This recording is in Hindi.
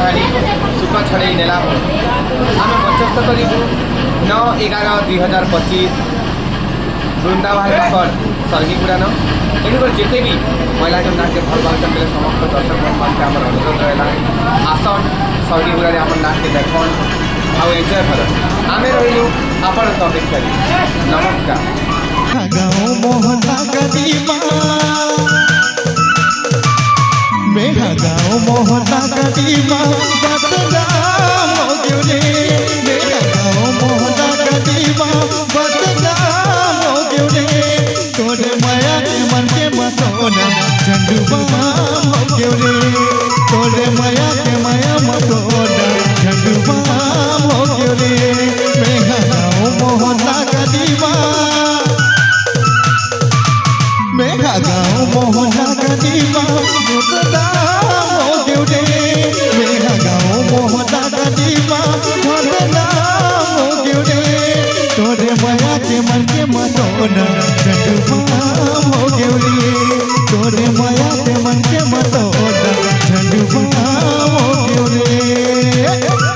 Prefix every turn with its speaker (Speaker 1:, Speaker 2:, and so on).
Speaker 1: बाहरी सुख छड़े नेला आम मध्यस्थ करूँ 9/11/2025 वृंदावन सर्गीगुड़ा न तेणुक जिते भी महिला जो नाट्य भल पाते समस्त दर्शक बंधु आम अनुरोध रहा आसन सर्गीगुड़ा आप नाट्य देखन आउ एंजय कर आम रही आपण अपेक्षा नमस्कार।
Speaker 2: मेरा गाँव मोहना कदीमा बदनाम हो गयो रे। मेरा गाँव मोहना कदीमा बदनाम हो गयो रे। तोरे माया के मन के मतोना झंडुबाम हो गयो रे। तोरे माया के माया मतोना झंडुबाम हो गयो रे। मेरा गाँव मोहना कदीमा मेरा गाँव मोहना कदीमा बदनाम हो गयो रे।